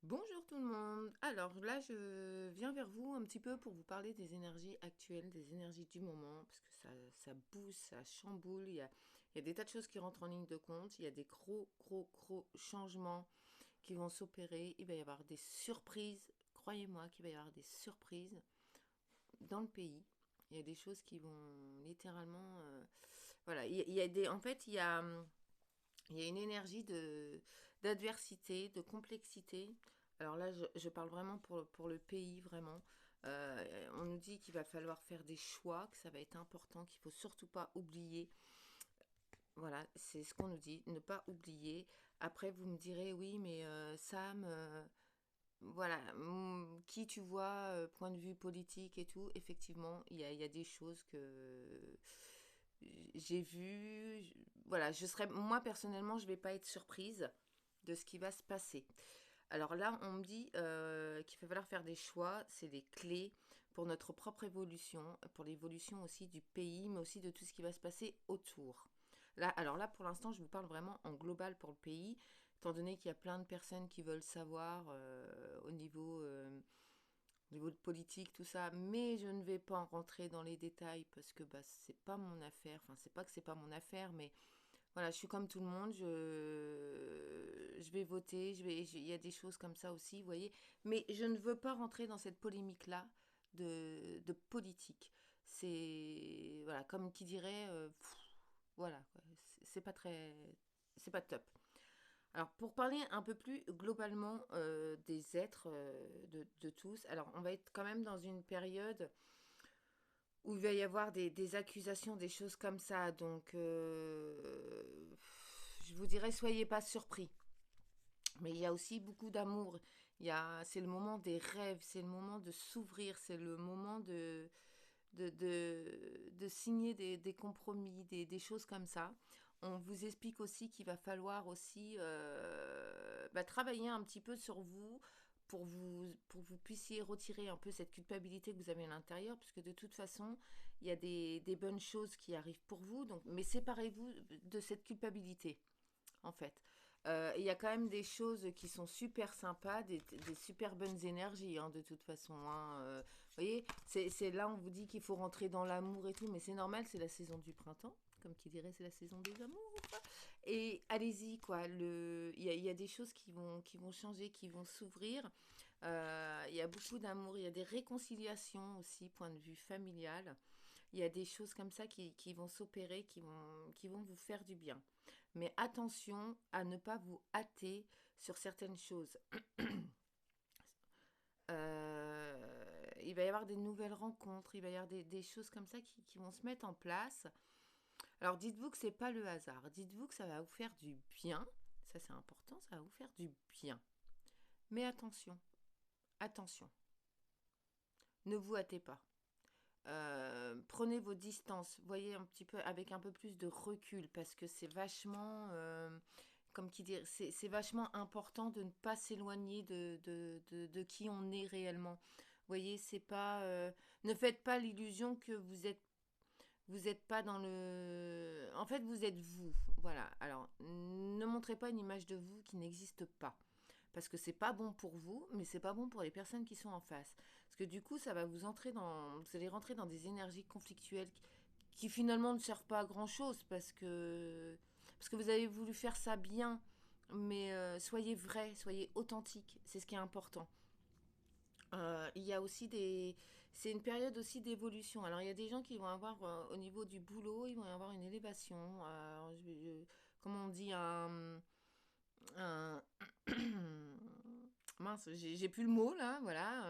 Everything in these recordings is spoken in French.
Bonjour tout le monde. Alors là, je viens vers vous un petit peu pour vous parler des énergies actuelles, des énergies du moment, parce que ça bouge, ça chamboule. Il y a des tas de choses qui rentrent en ligne de compte. Il y a des gros changements qui vont s'opérer. Il va y avoir des surprises. Croyez-moi qu'il va y avoir des surprises dans le pays. Il y a des choses qui vont littéralement, voilà. Il y a des, en fait, il y a une énergie d'adversité, de complexité. Alors là, je parle vraiment pour le pays, vraiment. On nous dit qu'il va falloir faire des choix, que ça va être important, qu'il faut surtout pas oublier. Voilà, c'est ce qu'on nous dit, ne pas oublier. Après, vous me direz, oui, mais Sam, voilà, qui tu vois, point de vue politique et tout, effectivement, il y a des choses que j'ai vues. Voilà, moi personnellement, je vais pas être surprise de ce qui va se passer. Alors là, on me dit qu'il va falloir faire des choix, c'est des clés pour notre propre évolution, pour l'évolution aussi du pays, mais aussi de tout ce qui va se passer autour. Là, alors là, pour l'instant, je vous parle vraiment en global pour le pays, étant donné qu'il y a plein de personnes qui veulent savoir au niveau de politique, tout ça, mais je ne vais pas en rentrer dans les détails parce que bah, c'est pas mon affaire. Enfin, c'est pas que c'est pas mon affaire, mais voilà, je suis comme tout le monde, je vais voter, il y a des choses comme ça aussi, vous voyez. Mais je ne veux pas rentrer dans cette polémique-là de politique. C'est, voilà, comme qui dirait, voilà, quoi, c'est pas très, c'est pas top. Alors, pour parler un peu plus globalement des êtres, de tous, alors on va être quand même dans une période où il va y avoir des accusations, des choses comme ça. Donc, je vous dirais, soyez pas surpris. Mais il y a aussi beaucoup d'amour. C'est le moment des rêves, c'est le moment de s'ouvrir, c'est le moment de signer des compromis, des choses comme ça. On vous explique aussi qu'il va falloir aussi travailler un petit peu sur vous pour que vous puissiez retirer un peu cette culpabilité que vous avez à l'intérieur, puisque de toute façon, il y a des bonnes choses qui arrivent pour vous. Donc, mais séparez-vous de cette culpabilité en fait. Il y a quand même des choses qui sont super sympas, des super bonnes énergies, hein, de toute façon. Hein. Vous voyez, c'est là, on vous dit qu'il faut rentrer dans l'amour et tout, mais c'est normal, c'est la saison du printemps. Comme qui dirait, c'est la saison des amours. Et allez-y, quoi. Il y a des choses qui vont changer, qui vont s'ouvrir. Il y a beaucoup d'amour. Il y a des réconciliations aussi, point de vue familial. Il y a des choses comme ça qui vont s'opérer, qui vont vous faire du bien. Mais attention à ne pas vous hâter sur certaines choses. Il va y avoir des nouvelles rencontres, il va y avoir des choses comme ça qui vont se mettre en place. Alors dites-vous que c'est pas le hasard. Dites-vous que ça va vous faire du bien. Ça c'est important, ça va vous faire du bien. Mais attention, attention, ne vous hâtez pas. Prenez vos distances, voyez un petit peu avec un peu plus de recul parce que c'est vachement, comme qui dire, c'est vachement important de ne pas s'éloigner de qui on est réellement. Voyez, c'est pas, ne faites pas l'illusion que vous êtes pas dans le, en fait vous êtes vous, voilà. Alors ne montrez pas une image de vous qui n'existe pas parce que c'est pas bon pour vous, mais c'est pas bon pour les personnes qui sont en face. Parce que du coup, ça va vous allez rentrer dans des énergies conflictuelles qui finalement ne servent pas à grand chose parce que vous avez voulu faire ça bien, mais soyez vrai, soyez authentique, c'est ce qui est important. Il y a aussi c'est une période aussi d'évolution. Alors il y a des gens qui vont avoir au niveau du boulot, ils vont avoir une élévation. Comment on dit un, mince, j'ai plus le mot là, voilà.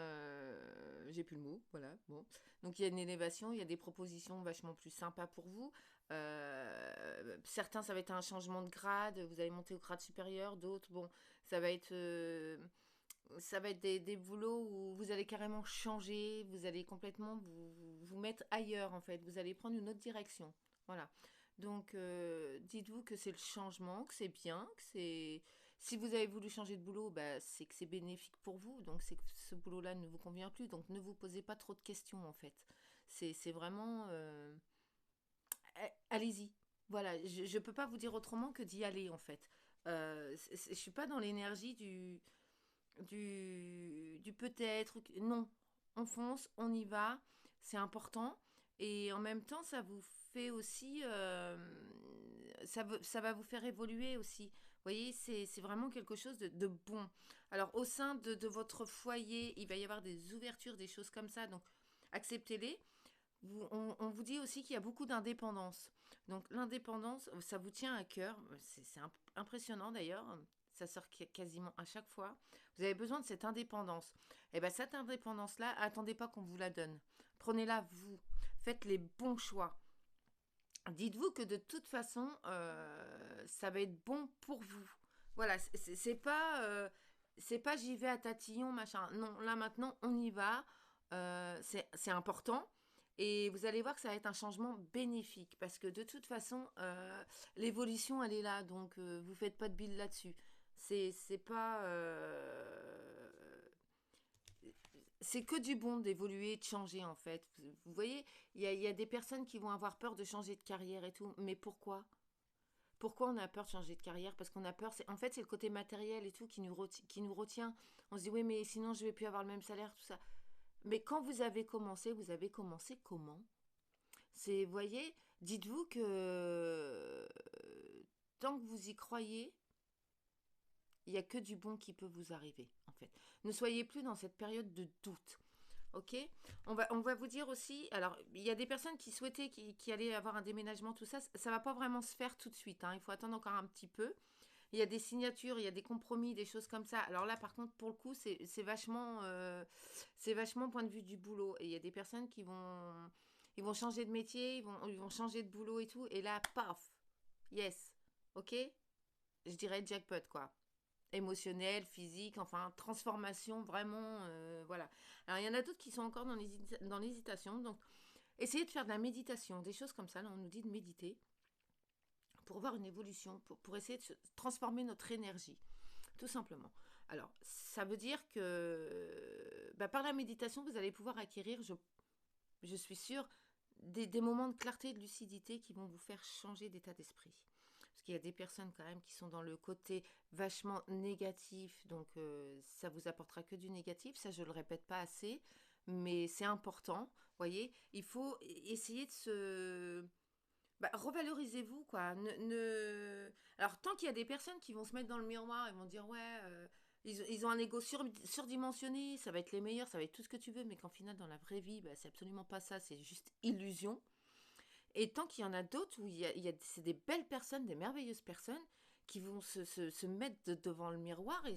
J'ai plus le mot, voilà. Bon, donc il y a une élévation, il y a des propositions vachement plus sympas pour vous. Certains, ça va être un changement de grade, vous allez monter au grade supérieur. D'autres, bon, ça va être ça va être des boulots où vous allez carrément changer, vous allez complètement vous mettre ailleurs en fait, vous allez prendre une autre direction. Voilà. Donc dites-vous que c'est le changement, que c'est bien, que c'est... Si vous avez voulu changer de boulot, bah, c'est que c'est bénéfique pour vous, donc c'est que ce boulot-là ne vous convient plus, donc ne vous posez pas trop de questions en fait. C'est vraiment... allez-y. Voilà, je peux pas vous dire autrement que d'y aller en fait. Je suis pas dans l'énergie du peut-être. Non, on fonce, on y va, c'est important. Et en même temps, ça vous fait aussi, ça va vous faire évoluer aussi. Vous voyez, c'est vraiment quelque chose de bon. Alors, au sein de votre foyer, il va y avoir des ouvertures, des choses comme ça. Donc, acceptez-les. On vous dit aussi qu'il y a beaucoup d'indépendance. Donc l'indépendance, ça vous tient à cœur. C'est impressionnant d'ailleurs. Ça sort quasiment à chaque fois. Vous avez besoin de cette indépendance. Et bien cette indépendance-là, attendez pas qu'on vous la donne. Prenez-la vous. Faites les bons choix. Dites-vous que de toute façon, ça va être bon pour vous. Voilà, c'est pas j'y vais à tatillon, machin. Non, là maintenant, on y va. C'est important. Et vous allez voir que ça va être un changement bénéfique. Parce que de toute façon, l'évolution, elle est là. Donc, vous faites pas de bile là-dessus. C'est pas. C'est que du bon d'évoluer, de changer en fait. Vous voyez, il y a des personnes qui vont avoir peur de changer de carrière et tout. Mais pourquoi? Pourquoi on a peur de changer de carrière? Parce qu'on a peur, en fait, c'est le côté matériel et tout qui nous retient. On se dit, oui, mais sinon, je vais plus avoir le même salaire, tout ça. Mais quand vous avez commencé comment? Vous voyez, dites-vous que tant que vous y croyez, il n'y a que du bon qui peut vous arriver, en fait. Ne soyez plus dans cette période de doute. Ok, on va vous dire aussi, alors il y a des personnes qui souhaitaient, qui allaient avoir un déménagement, tout ça, ça va pas vraiment se faire tout de suite, hein, il faut attendre encore un petit peu. Il y a des signatures, il y a des compromis, des choses comme ça. Alors là, par contre, pour le coup, c'est vachement point de vue du boulot. Et il y a des personnes ils vont changer de métier, ils vont changer de boulot et tout. Et là, paf, yes, ok, je dirais jackpot quoi, émotionnel, physique, enfin transformation vraiment, voilà. Alors il y en a d'autres qui sont encore dans l'hésitation, donc essayez de faire de la méditation, des choses comme ça. Là on nous dit de méditer pour voir une évolution, pour essayer de transformer notre énergie, tout simplement. Alors ça veut dire que par la méditation vous allez pouvoir acquérir, je suis sûre, des moments de clarté et de lucidité qui vont vous faire changer d'état d'esprit. Parce qu'il y a des personnes quand même qui sont dans le côté vachement négatif, donc ça vous apportera que du négatif, ça je le répète pas assez, mais c'est important, vous voyez, il faut essayer de revalorisez-vous, quoi. Alors, tant qu'il y a des personnes qui vont se mettre dans le miroir et vont dire, ouais, ils ont un ego surdimensionné, ça va être les meilleurs, ça va être tout ce que tu veux, mais qu'en final, dans la vraie vie, bah, c'est absolument pas ça, c'est juste illusion. Et tant qu'il y en a d'autres où c'est des belles personnes, des merveilleuses personnes qui vont se mettre devant le miroir et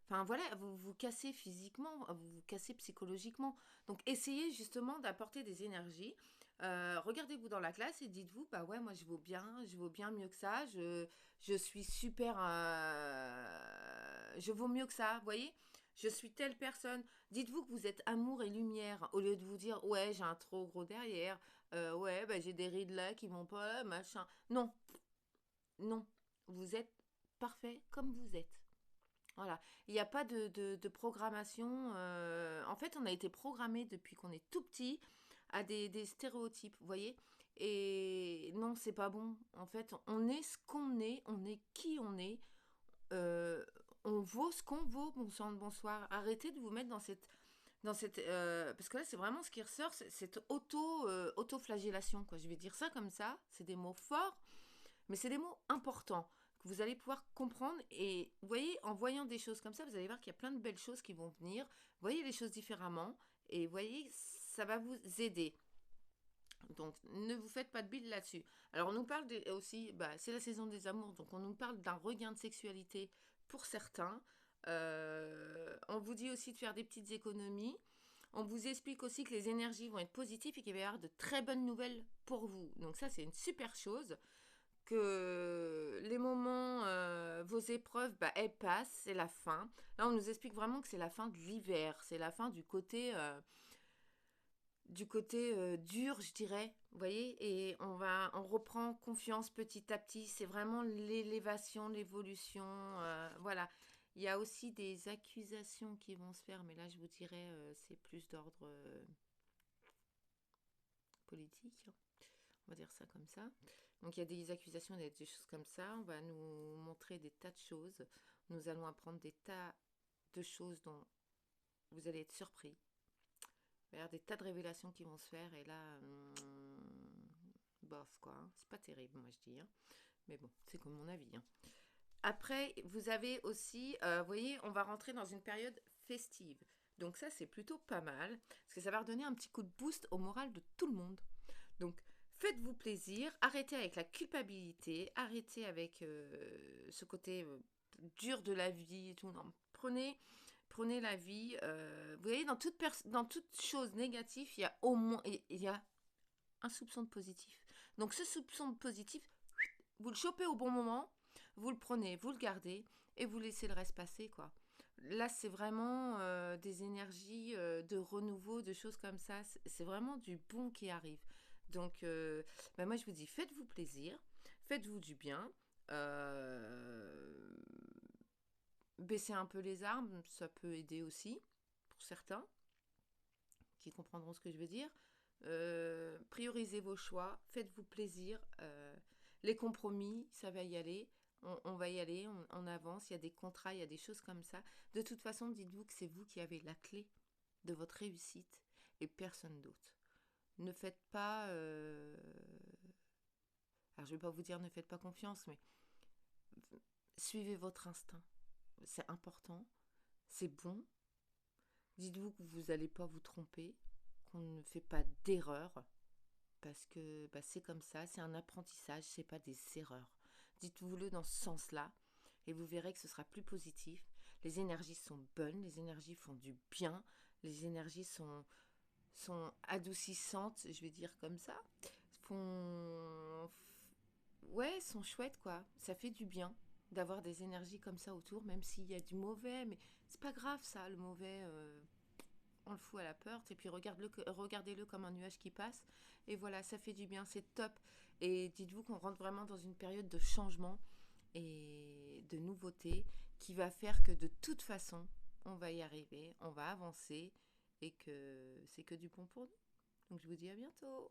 enfin voilà, vous vous cassez physiquement, vous vous cassez psychologiquement. Donc essayez justement d'apporter des énergies. Regardez-vous dans la classe et dites-vous, bah ouais, moi je vaux bien mieux que ça, je suis super, je vaux mieux que ça, vous voyez, je suis telle personne. Dites-vous que vous êtes amour et lumière, au lieu de vous dire, ouais, j'ai un trop gros derrière, ouais, bah, j'ai des rides là qui vont pas, machin. Non, non, vous êtes parfait comme vous êtes. Voilà, il n'y a pas de programmation. En fait, on a été programmé depuis qu'on est tout petit à des stéréotypes, vous voyez. Et non, c'est pas bon. En fait, on est ce qu'on est, on est qui on est. Euh, on vaut ce qu'on vaut, bon sang de bonsoir. Arrêtez de vous mettre parce que là, c'est vraiment ce qui ressort, cette auto-flagellation, quoi. Je vais dire ça comme ça. C'est des mots forts, mais c'est des mots importants que vous allez pouvoir comprendre. Et vous voyez, en voyant des choses comme ça, vous allez voir qu'il y a plein de belles choses qui vont venir. Voyez les choses différemment. Et voyez, ça va vous aider. Donc, ne vous faites pas de bile là-dessus. Alors, on nous parle aussi, c'est la saison des amours, donc on nous parle d'un regain de sexualité pour certains. On vous dit aussi de faire des petites économies. On vous explique aussi que les énergies vont être positives et qu'il va y avoir de très bonnes nouvelles pour vous. Donc ça, c'est une super chose. Que les moments, vos épreuves, elles passent, c'est la fin. Là, on nous explique vraiment que c'est la fin de l'hiver. C'est la fin du côté dur, je dirais. Vous voyez, et on reprend confiance petit à petit. C'est vraiment l'élévation, l'évolution. Voilà. Il y a aussi des accusations qui vont se faire, mais là, je vous dirais, c'est plus d'ordre politique. On va dire ça comme ça. Donc il y a des accusations, des choses comme ça. On va nous montrer des tas de choses. Nous allons apprendre des tas de choses dont vous allez être surpris. Il va y avoir des tas de révélations qui vont se faire et là, bof quoi, hein. C'est pas terrible moi je dis, hein. Mais bon, c'est comme mon avis, hein. Après, vous avez aussi, vous voyez, on va rentrer dans une période festive. Donc ça, c'est plutôt pas mal, parce que ça va redonner un petit coup de boost au moral de tout le monde. Donc, faites-vous plaisir, arrêtez avec la culpabilité, arrêtez avec ce côté dur de la vie et tout. Non, prenez la vie. Vous voyez, dans toute chose négative, il y a au moins il y a un soupçon de positif. Donc, ce soupçon de positif, vous le chopez au bon moment, vous le prenez, vous le gardez et vous laissez le reste passer, quoi. Là, c'est vraiment des énergies de renouveau, de choses comme ça. C'est vraiment du bon qui arrive. Donc, bah moi, je vous dis, faites-vous plaisir, faites-vous du bien. Euh, Baissez un peu les armes, ça peut aider aussi, pour certains qui comprendront ce que je veux dire. Priorisez vos choix, faites-vous plaisir. Les compromis, ça va y aller. On va y aller, on avance. Il y a des contrats, il y a des choses comme ça. De toute façon, dites-vous que c'est vous qui avez la clé de votre réussite et personne d'autre. Ne faites pas... Alors, je ne vais pas vous dire ne faites pas confiance, mais suivez votre instinct. C'est important, c'est bon. Dites-vous que vous n'allez pas vous tromper, qu'on ne fait pas d'erreur, parce que bah, c'est comme ça, c'est un apprentissage, c'est pas des erreurs. Dites-vous-le dans ce sens-là, et vous verrez que ce sera plus positif. Les énergies sont bonnes, les énergies font du bien, les énergies sont adoucissantes, je vais dire comme ça, font... Ouais, sont chouettes, quoi. Ça fait du bien d'avoir des énergies comme ça autour, même s'il y a du mauvais, mais c'est pas grave ça, le mauvais, on le fout à la porte, et puis regardez-le comme un nuage qui passe, et voilà, ça fait du bien, c'est top. Et dites-vous qu'on rentre vraiment dans une période de changement et de nouveauté qui va faire que de toute façon, on va y arriver, on va avancer, et que c'est que du bon pour nous. Donc je vous dis à bientôt.